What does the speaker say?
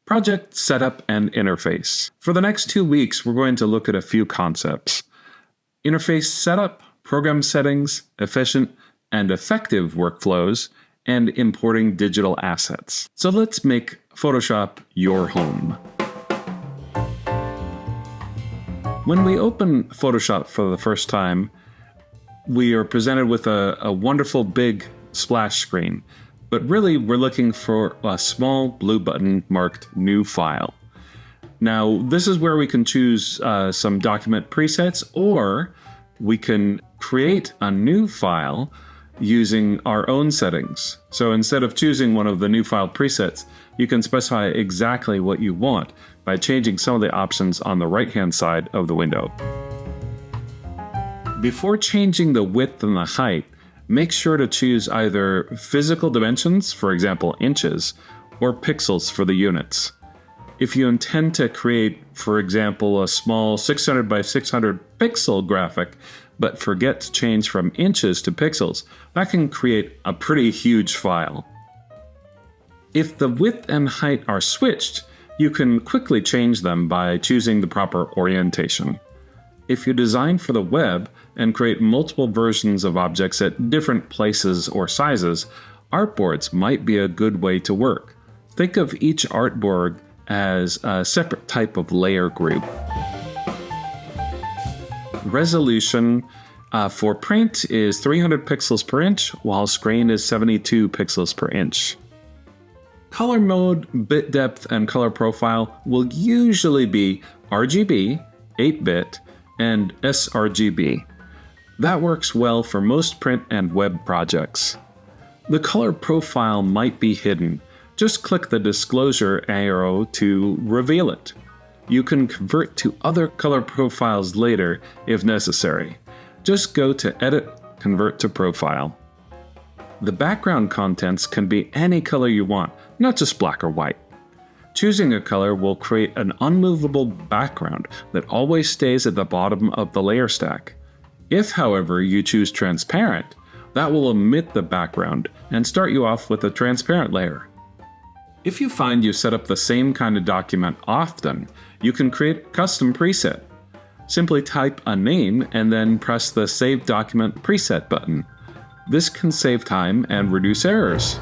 Project setup and interface. For the next 2 weeks, we're going to look at a few concepts. Interface setup, program settings, efficient and effective workflows, and importing digital assets. So let's make Photoshop your home. When we open Photoshop for the first time, we are presented with a wonderful big splash screen. But really, we're looking for a small blue button marked New File. Now, this is where we can choose some document presets, or we can create a new file using our own settings. So instead of choosing one of the new file presets, you can specify exactly what you want by changing some of the options on the right-hand side of the window. Before changing the width and the height, make sure to choose either physical dimensions, for example inches, or pixels for the units. If you intend to create, for example, a small 600 by 600 pixel graphic, but forget to change from inches to pixels, that can create a pretty huge file. If the width and height are switched, you can quickly change them by choosing the proper orientation. If you design for the web and create multiple versions of objects at different places or sizes, artboards might be a good way to work. Think of each artboard as a separate type of layer group. Resolution for print is 300 pixels per inch, while screen is 72 pixels per inch. Color mode, bit depth, and color profile will usually be RGB, 8-bit, and sRGB. That works well for most print and web projects. The color profile might be hidden. Just click the disclosure arrow to reveal it. You can convert to other color profiles later if necessary. Just go to Edit, Convert to Profile. The background contents can be any color you want, not just black or white. Choosing a color will create an unmovable background that always stays at the bottom of the layer stack. If, however, you choose transparent, that will omit the background and start you off with a transparent layer. If you find you set up the same kind of document often, you can create a custom preset. Simply type a name and then press the Save Document Preset button. This can save time and reduce errors.